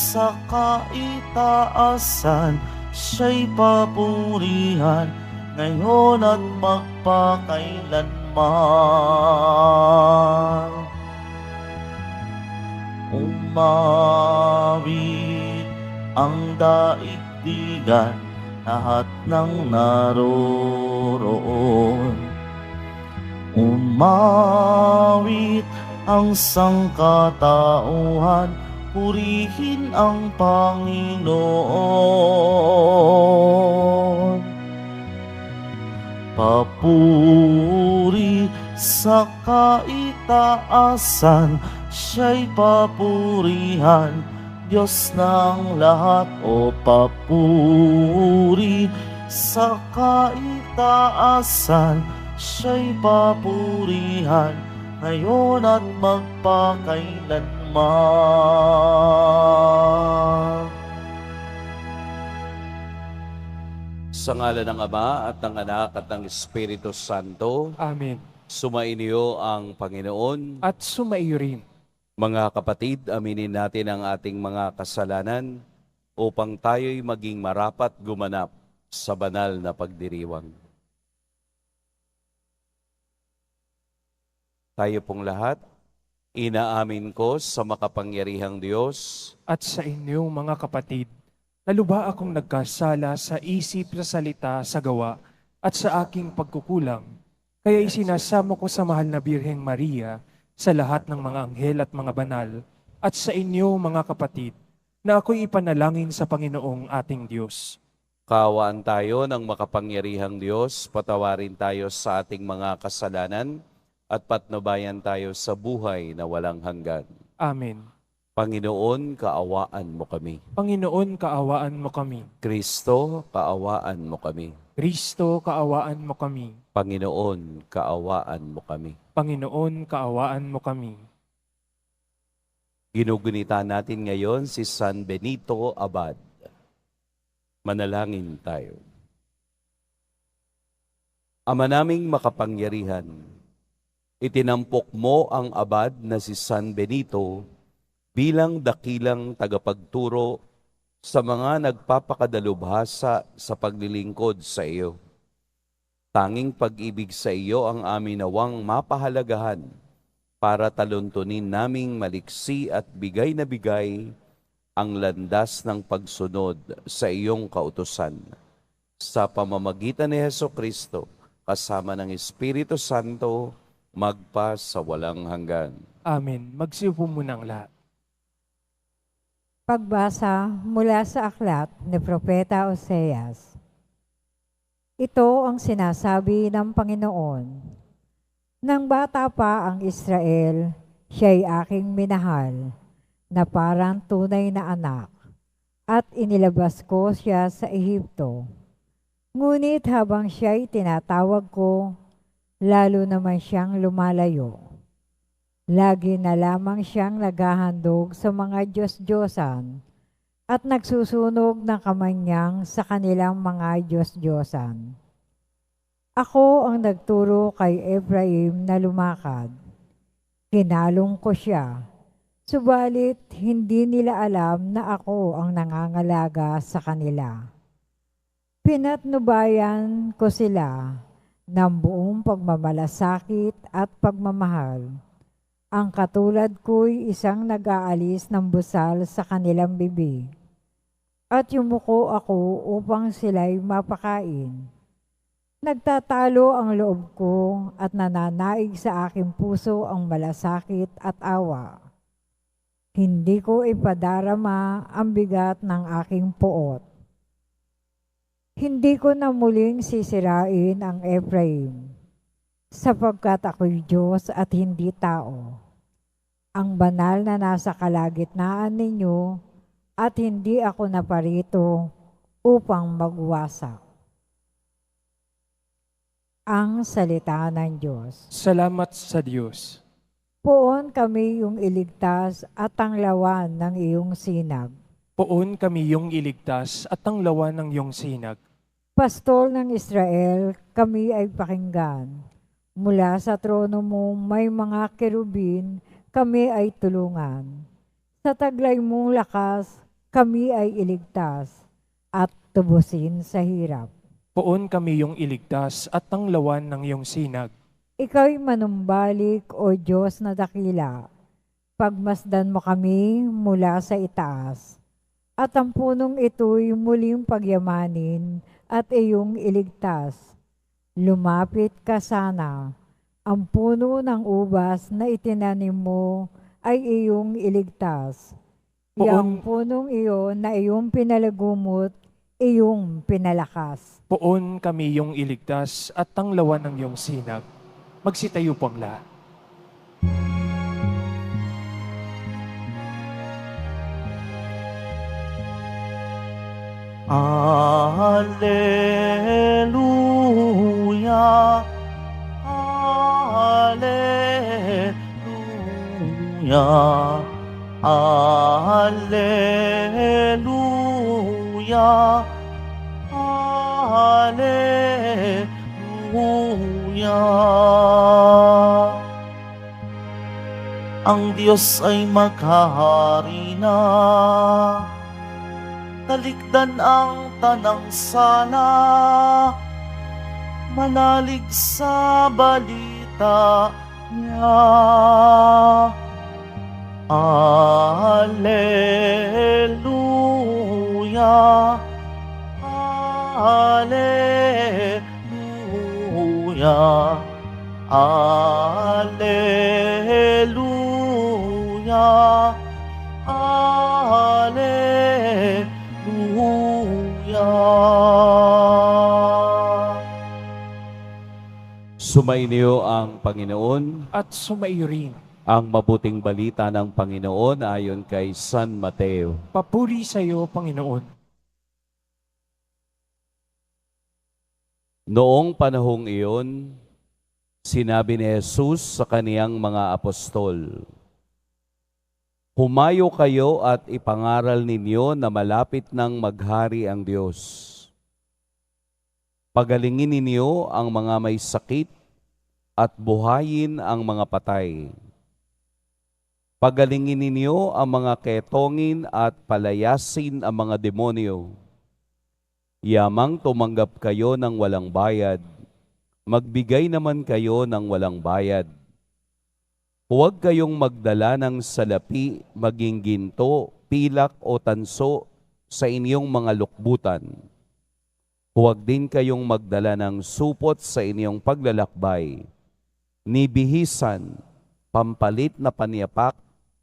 sa kaitaasan, siya'y papurihan, ngayon at magpakailanman. Umawit ang daigdigan, lahat ng naroroon. Umawit ang sangkatauhan, purihin ang Panginoon. Papuri sa kaitaasan, siya'y papurihan, Diyos ng lahat. O papuri sa kaitaasan, siya'y papurihan, ngayon at magpakailanman. Sa ngalan ng Ama at ng Anak at ng Espiritu Santo. Amen. Sumainyo ang Panginoon. At sumaiyo rin. Mga kapatid, aminin natin ang ating mga kasalanan upang tayo'y maging marapat gumanap sa banal na pagdiriwang. Tayo pong lahat, inaamin ko sa makapangyarihang Diyos At sa inyong mga kapatid, na lubha akong nagkasala sa isip, sa salita, sa gawa, at sa aking pagkukulang. Kaya isinasamo ko sa mahal na Birheng Maria, sa lahat ng mga anghel at mga banal, at sa inyo mga kapatid, na ako'y ipanalangin sa Panginoong ating Diyos. Kaawaan tayo ng makapangyarihang Diyos, patawarin tayo sa ating mga kasalanan, at patnubayan tayo sa buhay na walang hanggan. Amen. Panginoon, kaawaan mo kami. Panginoon, kaawaan mo kami. Kristo, kaawaan mo kami. Kristo, kaawaan mo kami. Panginoon, kaawaan mo kami. Panginoon, kaawaan mo kami. Ginugunita natin ngayon si San Benito Abad. Manalangin tayo. Ama naming makapangyarihan, itinampok mo ang abad na si San Benito bilang dakilang tagapagturo sa mga nagpapakadalubhasa sa paglilingkod sa iyo. Tanging pag-ibig sa iyo ang amin nawang mapahalagahan para taluntunin naming maliksi at bigay na bigay ang landas ng pagsunod sa iyong kautusan. Sa pamamagitan ni Hesukristo, kasama ng Espiritu Santo, magpa sa walang hanggan. Amen. Magsiupo muna ang lahat. Pagbasa mula sa aklat ni Propeta Oseas. Ito ang sinasabi ng Panginoon. Nang bata pa ang Israel, siya'y aking minahal, na parang tunay na anak, at inilabas ko siya sa Ehipto. Ngunit habang siya'y tinatawag ko, lalo naman siyang lumalayo. Lagi na lamang siyang naghahandog sa mga Diyos-Diyosan at nagsusunog ng kamay niyang sa kanilang mga Diyos-Diyosan. Ako ang nagturo kay Ephraim na lumakad. Kinalong ko siya, subalit hindi nila alam na ako ang nangangalaga sa kanila. Pinatnubayan ko sila ng buong pagmamalasakit at pagmamahal. Ang katulad ko'y isang nag-aalis ng busal sa kanilang bibig. At yumuko ako upang sila'y mapakain. Nagtatalo ang loob ko at nananaig sa aking puso ang malasakit at awa. Hindi ko ipadarama ang bigat ng aking puot. Hindi ko na muling sisirain ang Ephraim, sapagkat ako'y Diyos at hindi tao. Ang banal na nasa kalagitnaan ninyo at hindi ako naparito upang magwasak. Ang salita ng Diyos. Salamat sa Diyos. Poon kami yung iligtas at tanglawan ng iyong sinag. Poon kami yung iligtas at tanglawan ng iyong sinag. Pastol ng Israel, kami ay pakinggan. Mula sa trono mo may mga kerubin, kami ay tulungan. Sa taglay mong lakas, kami ay iligtas at tubusin sa hirap. Poon kami yung iligtas at tanglawan ng iyong sinag. Ika'y manumbalik, O Diyos na dakila. Pagmasdan mo kami mula sa itaas. At ang punong ito'y muling pagyamanin at iyong iligtas. Lumapit ka sana. Ang puno ng ubas na itinanim mo ay iyong iligtas. Yang punong iyon na iyong pinalagumot, iyong pinalakas. Poon kami yung iligtas at tanglawan ng iyong sinag. Magsitayo po ang lahat. Alleluia, Alleluia, Alleluia, Alleluia. Ang Diyos ay maghahari na, talikdan ang tanang sala, manalig sa balita niya. Alleluia, Alleluia, Alleluia, Alleluia. Sumainyo ang Panginoon. At sumaiyo rin. Ang mabuting balita ng Panginoon ayon kay San Mateo. Papuri sa iyo, Panginoon. Noong panahong iyon, sinabi ni Jesus sa kaniyang mga apostol, "Humayo kayo at ipangaral ninyo na malapit nang maghari ang Diyos. Pagalingin ninyo ang mga may sakit at buhayin ang mga patay. Pagalingin ninyo ang mga ketongin at palayasin ang mga demonyo. Yamang tumanggap kayo ng walang bayad, magbigay naman kayo ng walang bayad. Huwag kayong magdala ng salapi, maging ginto, pilak o tanso sa inyong mga lukbutan. Huwag din kayong magdala ng supot sa inyong paglalakbay, ni bihisan, pampalit na panyapak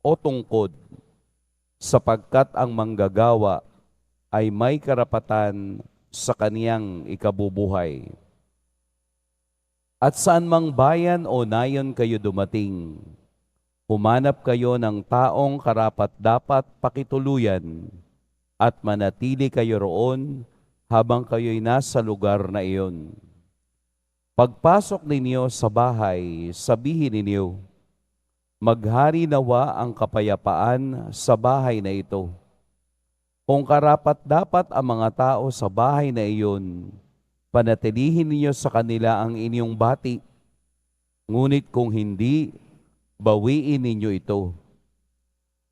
o tungkod, sapagkat ang manggagawa ay may karapatan sa kaniyang ikabubuhay. At saan mang bayan o nayon kayo dumating, humanap kayo ng taong karapat-dapat pakituluyan at manatili kayo roon habang kayo'y nasa lugar na iyon. Pagpasok ninyo sa bahay, sabihin ninyo, maghari nawa ang kapayapaan sa bahay na ito. Kung karapat-dapat ang mga tao sa bahay na iyon, panatilihin ninyo sa kanila ang inyong bati. Ngunit kung hindi, bawiin ninyo ito.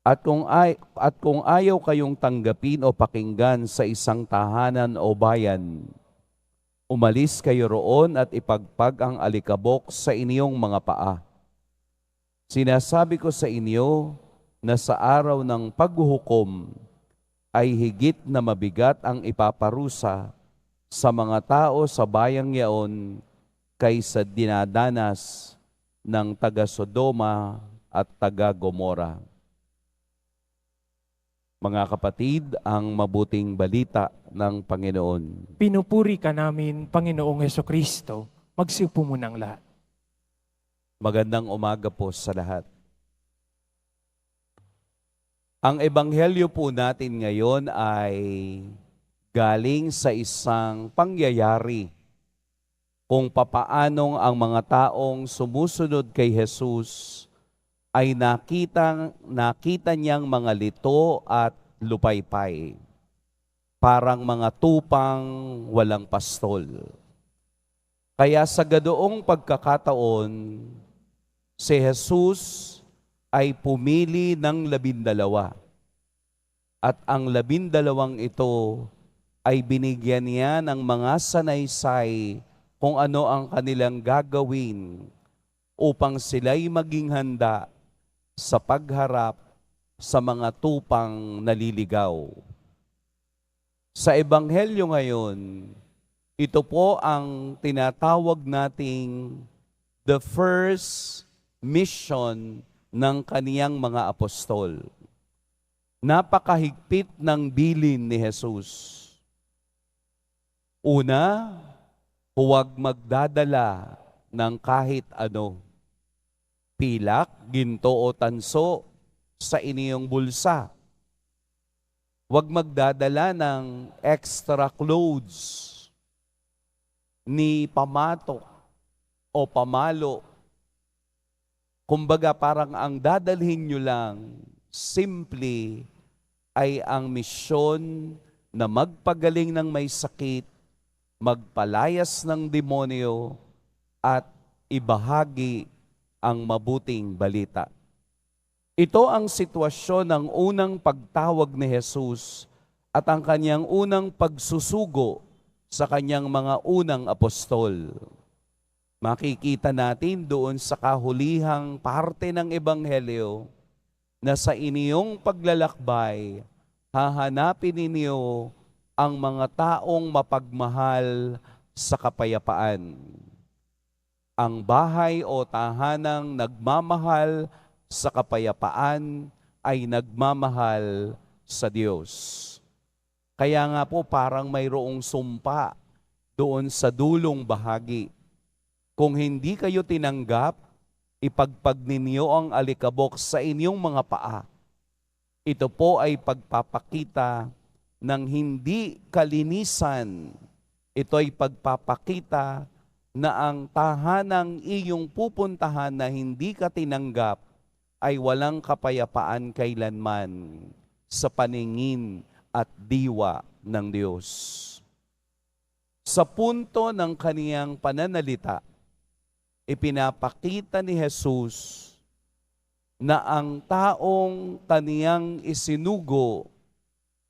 At kung ayaw kayong tanggapin o pakinggan sa isang tahanan o bayan, umalis kayo roon at ipagpag ang alikabok sa inyong mga paa. Sinasabi ko sa inyo na sa araw ng paghuhukom ay higit na mabigat ang ipaparusa sa mga tao sa bayang yaon kaysa dinadanas ng taga-Sodoma at taga-Gomora. Mga kapatid, ang mabuting balita ng Panginoon. Pinupuri ka namin, Panginoong Hesukristo. Magsiupo muna ang lahat. Magandang umaga po sa lahat. Ang ebanghelyo po natin ngayon ay galing sa isang pangyayari kung papaanong ang mga taong sumusunod kay Jesus ay nakita niyang mga lito at lupaypay, parang mga tupang walang pastol. Kaya sa ganoong pagkakataon, si Jesus ay pumili ng 12. At ang 12 ito ay binigyan niya ng mga sanaysay kung ano ang kanilang gagawin upang sila'y maging handa sa pagharap sa mga tupang naliligaw. Sa Ebanghelyo ngayon, ito po ang tinatawag nating the first mission ng kaniyang mga apostol. Napakahigpit ng bilin ni Jesus. Una, huwag magdadala ng kahit ano. Pilak, ginto o tanso sa inyong bulsa. Huwag magdadala ng extra clothes ni pamatok o pamalo. Kumbaga parang ang dadalhin nyo lang simple ay ang misyon na magpagaling ng may sakit, magpalayas ng demonyo, at ibahagi ang mabuting balita. Ito ang sitwasyon ng unang pagtawag ni Jesus at ang kanyang unang pagsusugo sa kanyang mga unang apostol. Makikita natin doon sa kahulihang parte ng Ebanghelyo na sa inyong paglalakbay, hahanapin ninyo ang mga taong mapagmahal sa kapayapaan. Ang bahay o tahanang nagmamahal sa kapayapaan ay nagmamahal sa Diyos. Kaya nga po parang mayroong sumpa doon sa dulong bahagi. Kung hindi kayo tinanggap, ipagpag ninyo ang alikabok sa inyong mga paa. Ito po ay pagpapakita ng hindi kalinisan. Ito ay pagpapakita na ang tahanang iyong pupuntahan na hindi ka tinanggap ay walang kapayapaan kailanman sa paningin at diwa ng Diyos. Sa punto ng kaniyang pananalita, ipinapakita ni Jesus na ang taong kaniyang isinugo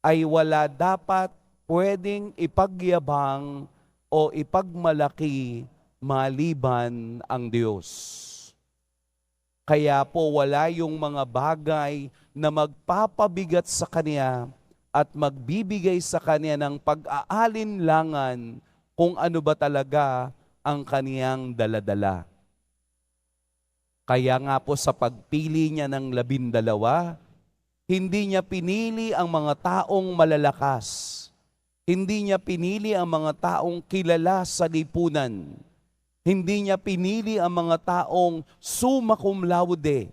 ay wala dapat pwedeng ipagyabang o ipagmalaki maliban ang Diyos. Kaya po wala yung mga bagay na magpapabigat sa Kanya at magbibigay sa Kanya ng pag-aalinlangan kung ano ba talaga ang Kaniyang daladala. Kaya nga po sa pagpili niya ng 12, hindi niya pinili ang mga taong malalakas. Hindi niya pinili ang mga taong kilala sa lipunan. Hindi niya pinili ang mga taong summa cum laude.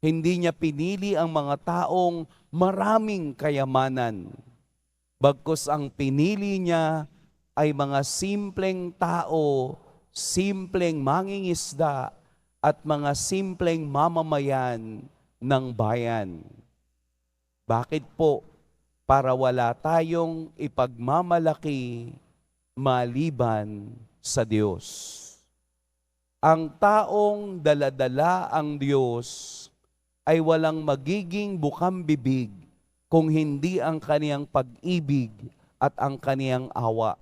Hindi niya pinili ang mga taong maraming kayamanan. Bagkus ang pinili niya ay mga simpleng tao, simpleng mangingisda, at mga simpleng mamamayan ng bayan. Bakit po? Para wala tayong ipagmamalaki maliban sa Diyos. Ang taong daladala ang Diyos ay walang magiging bukang bibig kung hindi ang kaniyang pag-ibig at ang kaniyang awa.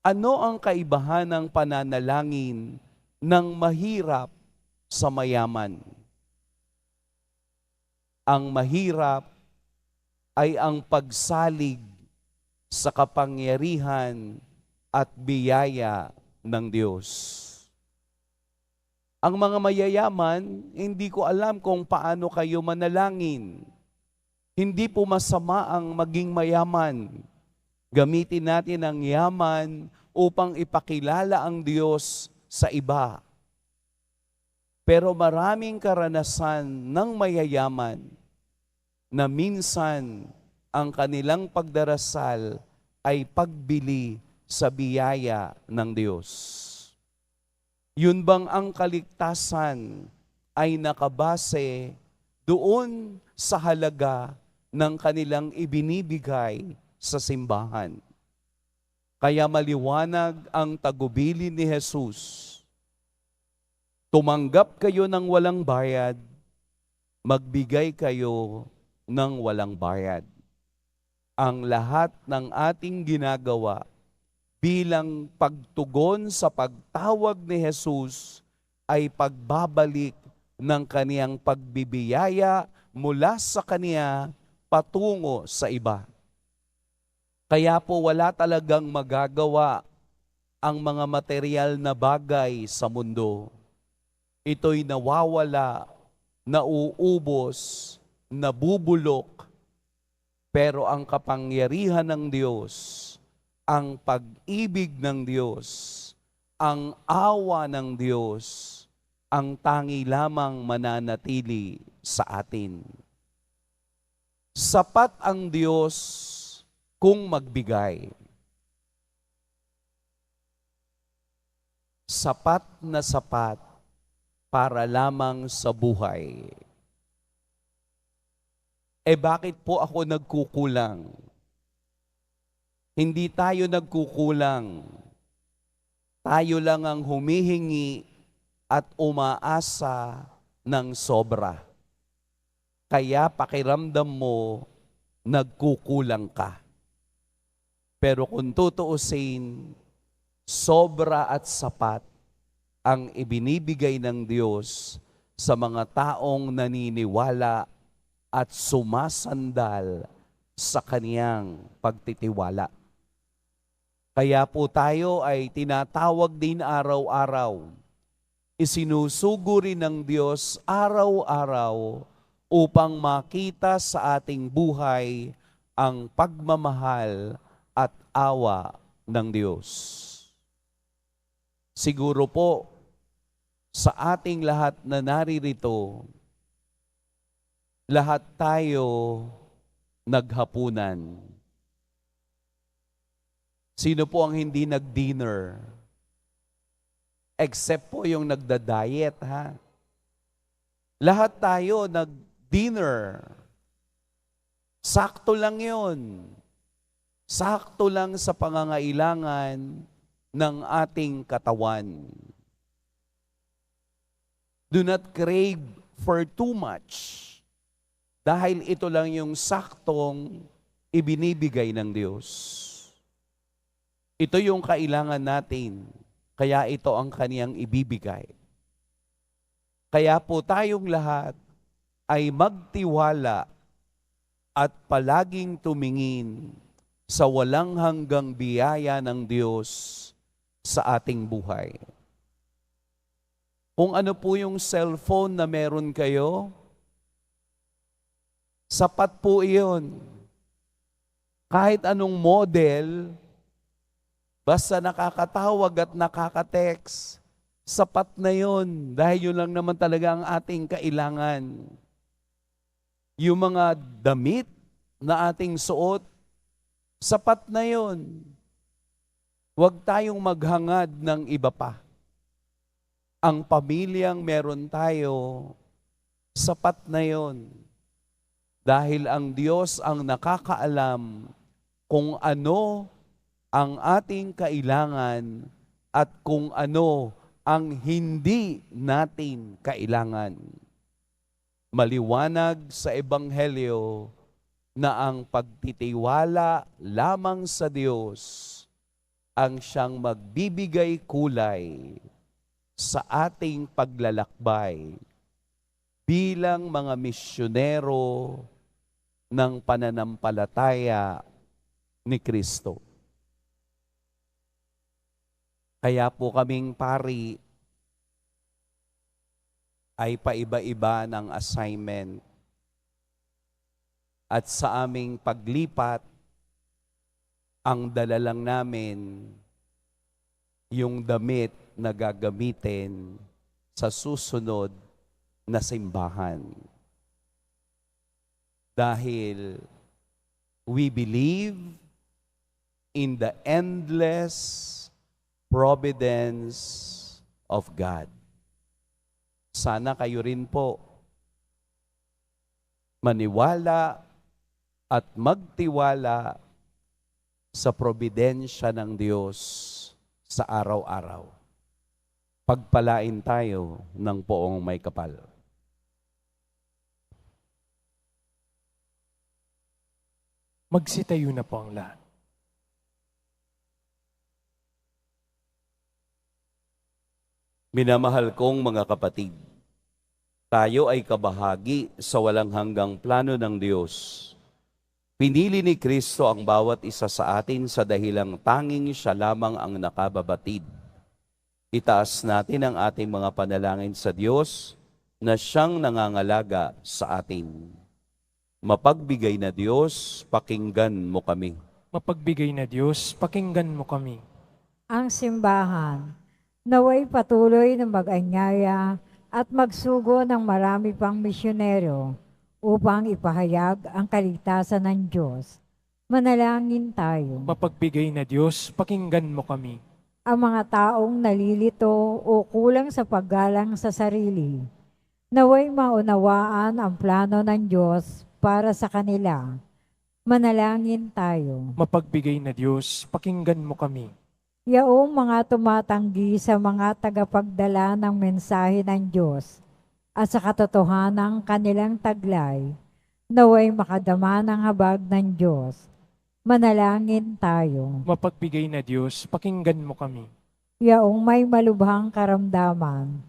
Ano ang kaibahan ng pananalangin ng mahirap sa mayaman? Ang mahirap ay ang pagsalig sa kapangyarihan at biyaya ng Diyos. Ang mga mayayaman, hindi ko alam kung paano kayo manalangin. Hindi po masama ang maging mayaman. Gamitin natin ang yaman upang ipakilala ang Diyos sa iba. Pero maraming karanasan ng mayayaman na minsan ang kanilang pagdarasal ay pagbili sa biyaya ng Diyos. Yun bang ang kaligtasan ay nakabase doon sa halaga ng kanilang ibinibigay sa simbahan? Kaya maliwanag ang tagubilin ni Jesus. Tumanggap kayo ng walang bayad, magbigay kayo ng walang bayad. Ang lahat ng ating ginagawa bilang pagtugon sa pagtawag ni Jesus ay pagbabalik ng kaniyang pagbibiyaya mula sa kaniya patungo sa iba. Kaya po wala talagang magagawa ang mga material na bagay sa mundo. Ito'y nawawala, nauubos, nabubulok, pero ang kapangyarihan ng Diyos, ang pag-ibig ng Diyos, ang awa ng Diyos, ang tangi lamang mananatili sa atin. Sapat ang Diyos kung magbigay. Sapat na sapat para lamang sa buhay. Bakit po ako nagkukulang? Hindi tayo nagkukulang. Tayo lang ang humihingi at umaasa ng sobra. Kaya pakiramdam mo, nagkukulang ka. Pero kung tutuusin, sobra at sapat ang ibinibigay ng Diyos sa mga taong naniniwala at sumasandal sa kaniyang pagtitiwala. Kaya po tayo ay tinatawag din araw-araw. Isinusugo rin ng Diyos araw-araw upang makita sa ating buhay ang pagmamahal at awa ng Diyos. Siguro po, sa ating lahat na naririto, lahat tayo naghapunan. Sino po ang hindi nag-dinner? Except po yung nagda-diet, ha? Lahat tayo nag-dinner. Sakto lang yun. Sakto lang sa pangangailangan ng ating katawan. Do not crave for too much. Dahil ito lang yung saktong ibinibigay ng Diyos. Ito yung kailangan natin. Kaya ito ang kaniyang ibibigay. Kaya po tayong lahat ay magtiwala at palaging tumingin sa walang hanggang biyaya ng Diyos sa ating buhay. Kung ano po yung cellphone na meron kayo, sapat po iyon. Kahit anong model, basta nakakatawag at nakaka-text, sapat na yun. Dahil yun lang naman talaga ang ating kailangan. Yung mga damit na ating suot, sapat na yun. Huwag tayong maghangad ng iba pa. Ang pamilyang meron tayo, sapat na yun. Dahil ang Diyos ang nakakaalam kung ano ang ating kailangan at kung ano ang hindi natin kailangan. Maliwanag sa Ebanghelyo na ang pagtitiwala lamang sa Diyos ang siyang magbibigay kulay sa ating paglalakbay bilang mga misyonero ng pananampalataya ni Kristo. Kaya po kaming pari ay paiba-iba ng assignment. At sa aming paglipat, ang dala lang namin yung damit na gagamitin sa susunod na simbahan. Dahil we believe in the endless providence of God. Sana kayo rin po maniwala at magtiwala sa probidensya ng Diyos sa araw-araw. Pagpalain tayo ng poong may kapal. Magsitayo na po ang lahat. Minamahal kong mga kapatid, tayo ay kabahagi sa walang hanggang plano ng Diyos. Pinili ni Kristo ang bawat isa sa atin sa dahilang tanging siya lamang ang nakababatid. Itaas natin ang ating mga panalangin sa Diyos na siyang nangangalaga sa atin. Mapagbigay na Diyos, pakinggan mo kami. Mapagbigay na Diyos, pakinggan mo kami. Ang simbahan, naway patuloy na mag-anyaya at magsugo ng marami pang misyonero upang ipahayag ang kaligtasan ng Diyos. Manalangin tayo. Mapagbigay na Diyos, pakinggan mo kami. Ang mga taong nalilito o kulang sa paggalang sa sarili, naway maunawaan ang plano ng Diyos para sa kanila. Manalangin tayo. Mapagbigay na Diyos, pakinggan mo kami. Yaong mga tumatanggi sa mga tagapagdala ng mensahe ng Diyos at sa katotohanang kanilang taglay, naway makadama ng habag ng Diyos. Manalangin tayo. Mapagbigay na Diyos, pakinggan mo kami. Yaong may malubhang karamdaman,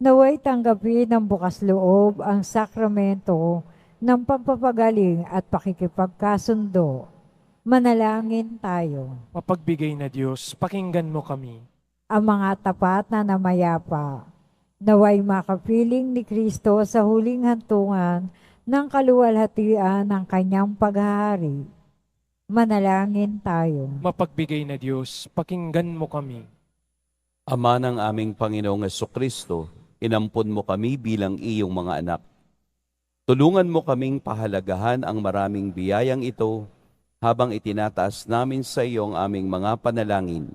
naway tanggapin ng bukas loob ang sakramento ng pagpapagaling at pakikipagkasundo. Manalangin tayo. Mapagbigay na Diyos, pakinggan mo kami. Ang mga tapat na namayapa, naway makapiling ni Kristo sa huling hantungan ng kaluwalhatian ng kanyang paghahari. Manalangin tayo. Mapagbigay na Diyos, pakinggan mo kami. Ama ng aming Panginoong Jesucristo, inampun mo kami bilang iyong mga anak. Tulungan mo kaming pahalagahan ang maraming biyayang ito habang itinataas namin sa iyo ang aming mga panalangin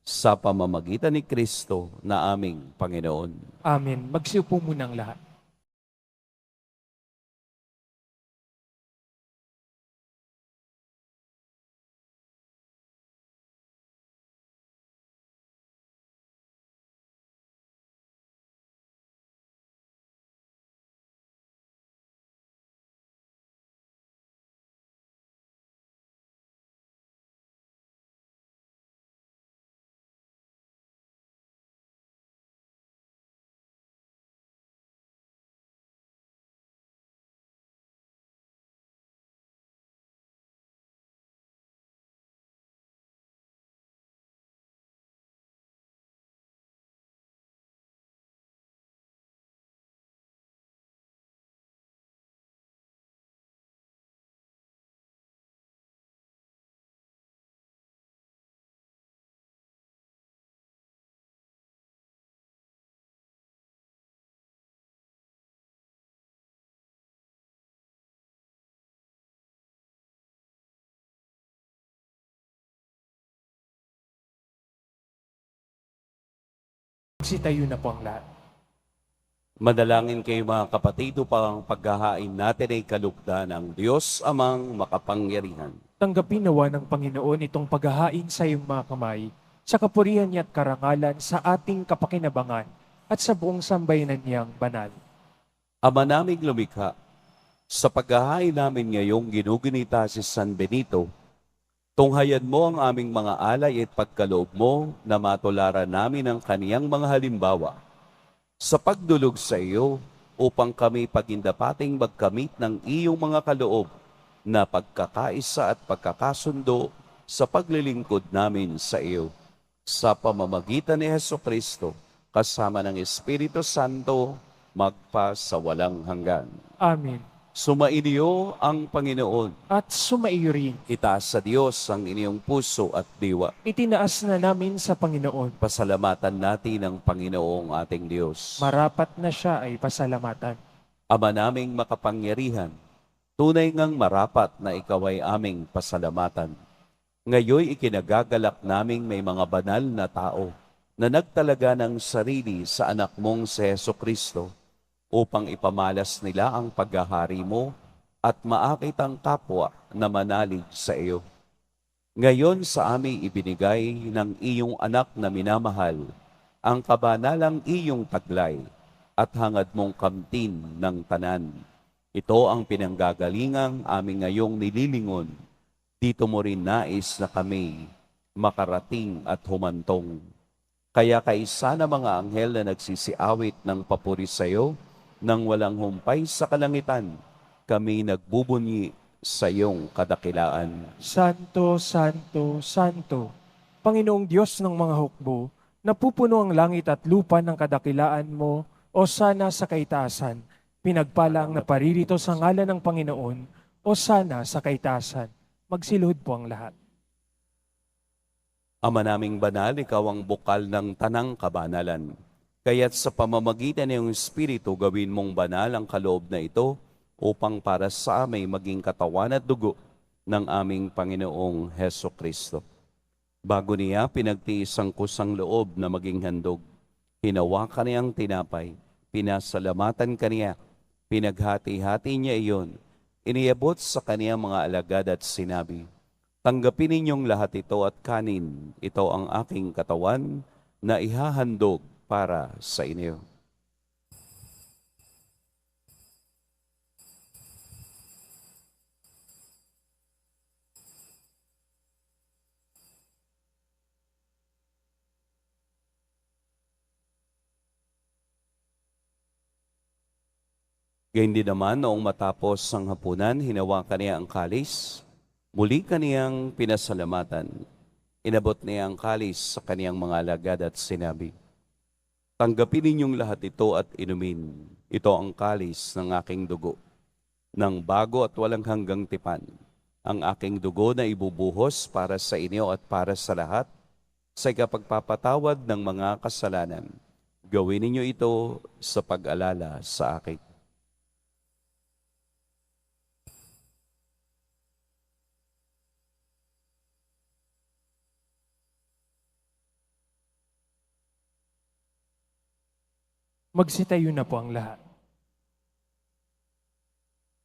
sa pamamagitan ni Kristo na aming Panginoon. Amen. Magsiupo munang lahat. Magsitayo na po ang lahat. Madalangin kayo mga kapatid upang paghahain natin ay kalugdan ng Diyos amang makapangyarihan. Tanggapin nawa ng Panginoon itong paghahain sa iyong mga kamay, sa kapurihan niya at karangalan sa ating kapakinabangan at sa buong sambayanan niyang banal. Ama naming lumikha, sa paghahain namin ngayong ginugunita si San Benito, tunghayan mo ang aming mga alay at pagkaloob mo na matularan namin ang kaniyang mga halimbawa sa pagdulog sa iyo upang kami pagindapating magkamit ng iyong mga kaloob na pagkakaisa at pagkakasundo sa paglilingkod namin sa iyo. Sa pamamagitan ni Jesucristo, kasama ng Espiritu Santo, magpa sa walang hanggan. Amen. Sumainyo ang Panginoon. At sumaiyo rin. Itaas sa Diyos ang inyong puso at diwa. Itinaas na namin sa Panginoon. Pasalamatan natin ang Panginoong ating Diyos. Marapat na siya ay pasalamatan. Ama naming makapangyarihan, tunay ngang marapat na ikaw ay aming pasalamatan. Ngayoy ikinagagalak naming may mga banal na tao na nagtalaga ng sarili sa anak mong si Jesucristo upang ipamalas nila ang paghahari mo at maakit ang kapwa na manalig sa iyo. Ngayon sa amin ibinigay ng iyong anak na minamahal ang kabanalang iyong taglay at hangad mong kamtin ng tanan. Ito ang pinanggagalingang aming ngayong nililingon dito mo rin nais na kami makarating at humantong. Kaya kaisa na mga anghel na nagsisiawit ng papuri sa iyo, nang walang humpay sa kalangitan, kami nagbubunyi sa iyong kadakilaan. Santo, Santo, Santo, Panginoong Diyos ng mga hukbo, napupuno ang langit at lupa ng kadakilaan mo, o sana sa kaitaasan. Pinagpala ang naparirito sa ngalan ng Panginoon, o sana sa kaitaasan. Magsiluhod po ang lahat. Ama naming banal, ikaw ang bukal ng tanang kabanalan. Kaya't sa pamamagitan ng iyong Espiritu, gawin mong banal ang kaloob na ito upang para sa amin maging katawan at dugo ng aming Panginoong Heso Kristo. Bago niya pinagtiis ang kusang loob na maging handog, hinawakan niya ang tinapay, pinasalamatan kaniya, pinaghati-hati niya iyon, iniabot sa kaniyang mga alagad at sinabi, tanggapin ninyong lahat ito at kanin, ito ang aking katawan na ihahandog para sa inyo. Gayun din naman, noong matapos ang hapunan, hinawakan niya ang kalis, muli kaniyang pinasalamatan. Inabot niya ang kalis sa kaniyang mga alagad at sinabi, tanggapin ninyong lahat ito at inumin. Ito ang kalis ng aking dugo, ng bago at walang hanggang tipan. Ang aking dugo na ibubuhos para sa inyo at para sa lahat, sa ikapagpapatawad ng mga kasalanan. Gawin ninyo ito sa pag-alala sa akin. Magsitayo na po ang lahat.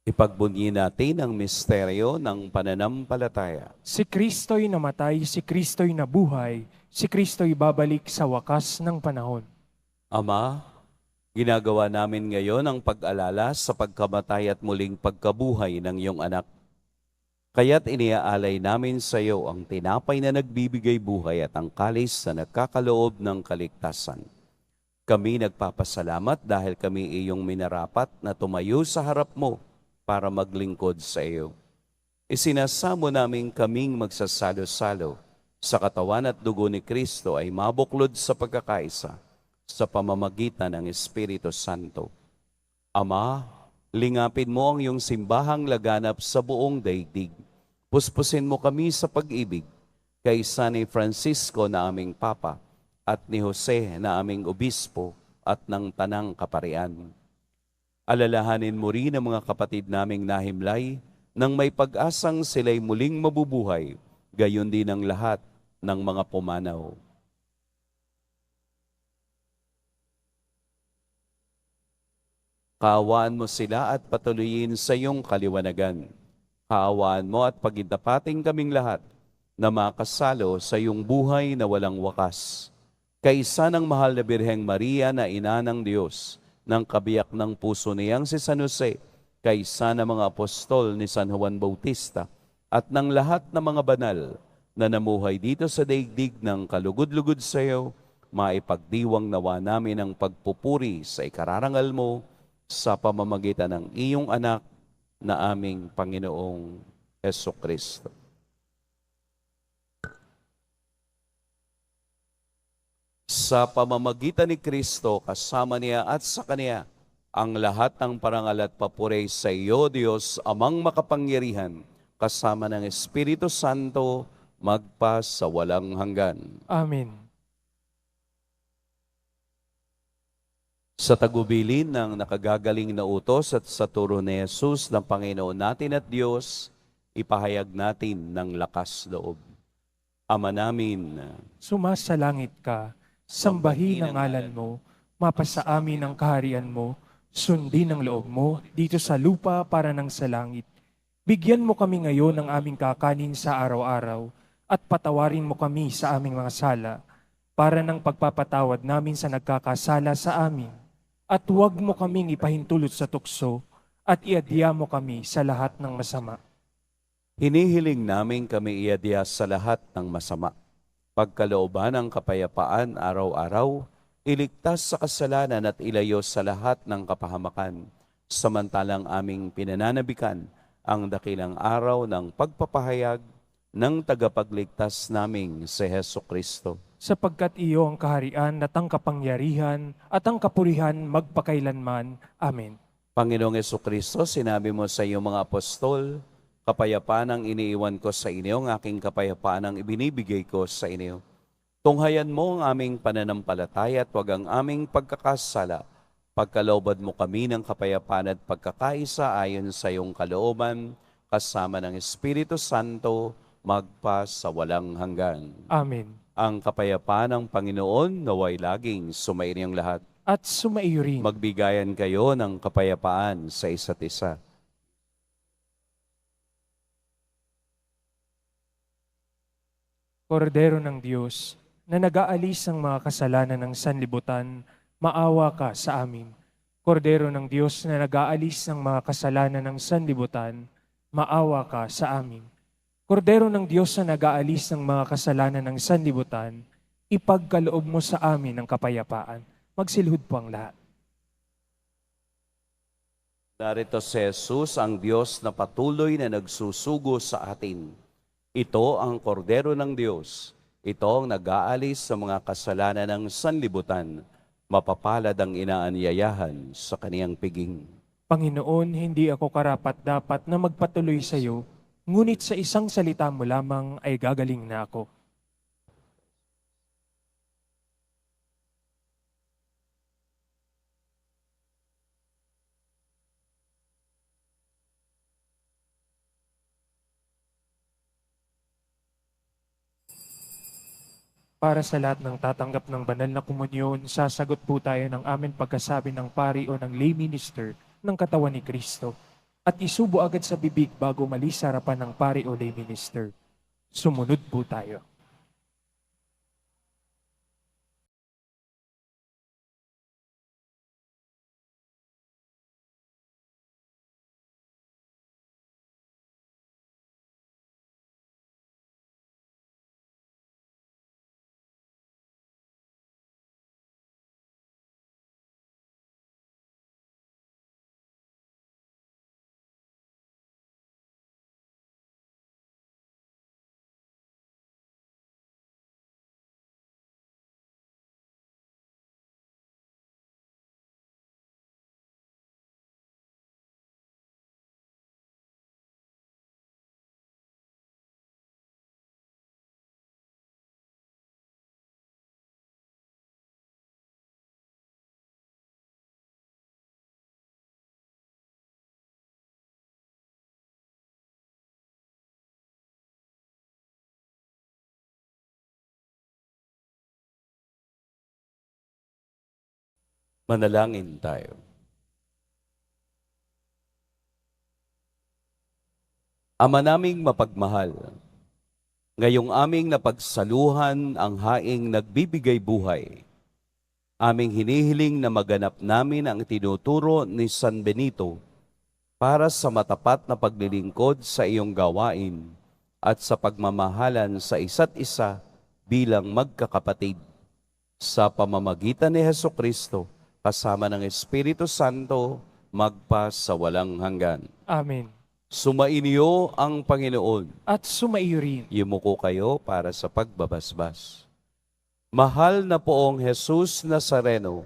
Ipagbunyi natin ang misteryo ng pananampalataya. Si Kristo'y namatay, si Kristo'y nabuhay, si Kristo'y babalik sa wakas ng panahon. Ama, ginagawa namin ngayon ang pag-alala sa pagkamatay at muling pagkabuhay ng iyong anak. Kaya't iniaalay namin sa iyo ang tinapay na nagbibigay buhay at ang kalis na nagkakaloob ng kaligtasan. Kami nagpapasalamat dahil kami iyong minarapat na tumayo sa harap mo para maglingkod sa iyo. Isinasamo namin kaming magsasalo-salo sa katawan at dugo ni Kristo ay mabuklod sa pagkakaisa sa pamamagitan ng Espiritu Santo. Ama, lingapin mo ang iyong simbahang laganap sa buong daigdig. Puspusin mo kami sa pag-ibig kaysa ni Francisco na aming Papa at ni Jose na aming Obispo at ng Tanang Kaparian. Alalahanin mo rin ang mga kapatid naming nahimlay nang may pag-asang sila'y muling mabubuhay, gayon din ang lahat ng mga pumanaw. Kaawaan mo sila at patuloyin sa iyong kaliwanagan. Kaawaan mo at pagindapating kaming lahat na makasalo sa iyong buhay na walang wakas. Kaisa ng mahal na Birheng Maria na ina ng Diyos, ng kabiyak ng puso niyang si San Jose, kaisa ng mga apostol ni San Juan Bautista, at ng lahat ng mga banal na namuhay dito sa daigdig ng kalugod-lugod sa iyo, maipagdiwang nawa namin ang pagpupuri sa ikararangal mo sa pamamagitan ng iyong anak na aming Panginoong Hesukristo. Sa pamamagitan ni Kristo, kasama niya at sa Kanya, ang lahat ng parangal at papuri sa iyo, Diyos, Amang makapangyarihan, kasama ng Espiritu Santo, magpa sa walang hanggan. Amen. Sa tagubilin ng nakagagaling na utos at sa turo ni Jesus ng Panginoon natin at Diyos, ipahayag natin ng lakas loob. Ama namin, Sumasalangit ka, sambahin ang ngalan mo, mapasa amin ang kaharian mo, sundin ang loob mo dito sa lupa para nang sa langit. Bigyan mo kami ngayon ng aming kakanin sa araw-araw at patawarin mo kami sa aming mga sala para ng pagpapatawad namin sa nagkakasala sa amin. At huwag mo kaming ipahintulot sa tukso at iadya mo kami sa lahat ng masama. Hinihiling namin kami iadya sa lahat ng masama. Pagkalooban ng kapayapaan araw-araw, iligtas sa kasalanan at ilayo sa lahat ng kapahamakan. Samantalang aming pinananabikan ang dakilang araw ng pagpapahayag ng tagapagligtas naming si Heso Kristo. Sapagkat iyo ang kaharian at ang kapangyarihan at ang kapurihan magpakailanman. Amen. Panginoong Heso Kristo, sinabi mo sa iyong mga apostol, kapayapaan ang iniiwan ko sa inyo, ang aking kapayapaan ang ibinibigay ko sa inyo. Tunghayan mo ang aming pananampalataya at huwag ang aming pagkakasala. Pagkalooban mo kami ng kapayapaan at pagkakaisa ayon sa iyong kalooban, kasama ng Espiritu Santo, magpa sa walang hanggan. Amen. Ang kapayapaan ng Panginoon naway laging sumainyong lahat. At sumaiyo rin. Magbigayan kayo ng kapayapaan sa isa't isa. Kordero ng Diyos, na nag-aalis ng mga kasalanan ng sanlibutan, maawa ka sa amin. Kordero ng Diyos na nag-aalis ng mga kasalanan ng sanlibutan, maawa ka sa amin. Kordero ng Diyos na nag-aalis ng mga kasalanan ng sanlibutan, ipagkaloob mo sa amin ang kapayapaan. Magsilhod po ang lahat. Narito si Jesus, ang Diyos na patuloy na nagsusugo sa atin. Ito ang Kordero ng Diyos. Ito ang nag-aalis sa mga kasalanan ng sanlibutan. Mapapalad ang inaanyayahan sa kaniyang piging. Panginoon, hindi ako karapat-dapat na magpatuloy sa iyo, ngunit sa isang salita mo lamang ay gagaling na ako. Para sa lahat ng tatanggap ng banal na komunyon, sasagot po tayo ng aming pagkasabi ng pari o ng lay minister ng katawan ni Kristo at isubo agad sa bibig bago malis sa harapan ng pari o lay minister. Sumunod po tayo. Manalangin tayo. Ama naming mapagmahal, ngayong aming napagsaluhan ang haing nagbibigay buhay, aming hinihiling na maganap namin ang tinuturo ni San Benito para sa matapat na paglilingkod sa iyong gawain at sa pagmamahalan sa isa't isa bilang magkakapatid. Sa pamamagitan ni Heso Kristo, kasama ng Espiritu Santo, magpa sa walang hanggan. Amen. Sumainyo ang Panginoon. At sumaiyo rin. Yumuko kayo para sa pagbabasbas. Mahal na poong Jesus Nazareno,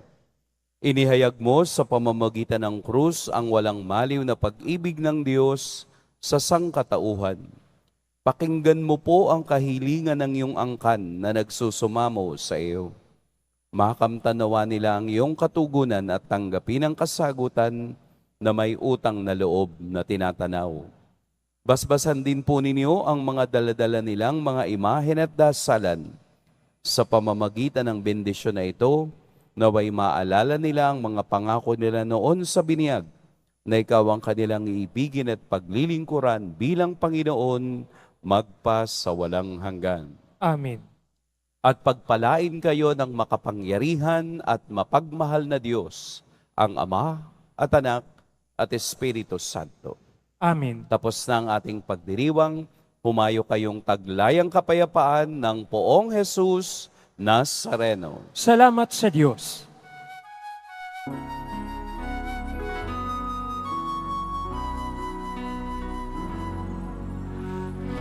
inihayag mo sa pamamagitan ng krus ang walang maliw na pag-ibig ng Diyos sa sangkatauhan. Pakinggan mo po ang kahilingan ng iyong angkan na nagsusumamo sa iyo. Makamtanawa nila ang iyong katugunan at tanggapin ang kasagutan na may utang na loob na tinatanaw. Basbasan din po ninyo ang mga daladala nilang mga imahen at dasalan. Sa pamamagitan ng bendisyon na ito, naway maalala nila ang mga pangako nila noon sa binyag, na ikaw ang kanilang iibigin at paglilingkuran bilang Panginoon, magpa sa walang hanggan. Amen. At pagpalain kayo ng makapangyarihan at mapagmahal na Diyos, ang Ama at Anak at Espiritu Santo. Amen. Tapos na ang ating pagdiriwang, humayo kayong taglayang kapayapaan ng Poong Jesus Nazareno. Salamat sa Diyos.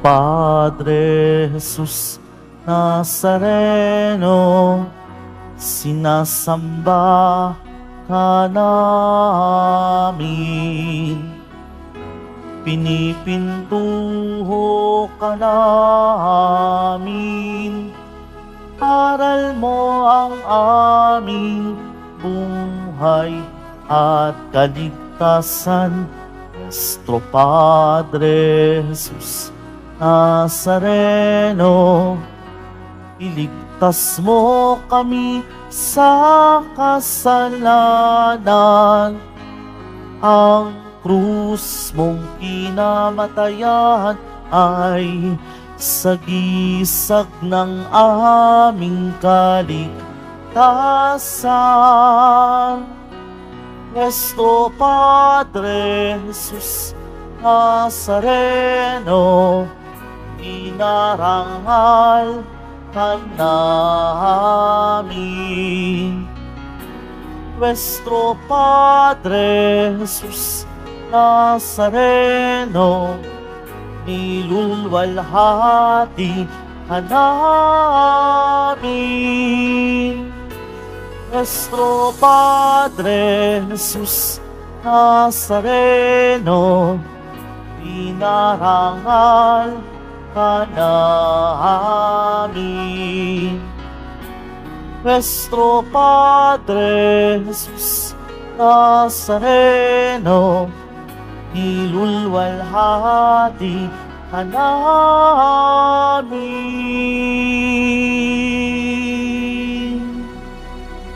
Padre Jesus Nazareno, sinasamba ka namin. Pinipintuho ka namin. Aral mo ang aming buhay at kaligtasan. Nuestro Padre Jesus Nazareno, iligtas mo kami sa kasalanan. Ang krus mong kinamatayan ay sagisag ng aming kaligtasan. Nuestro Padre Jesus Nazareno, inarangal ka namin. Nuestro Padre Jesus Nazareno, nilulwalhati ka namin. Nuestro Padre Jesus Nazareno, inarangal ka namin. Nuestro Padre Jesus Nazareno, nilulwalhati ka namin.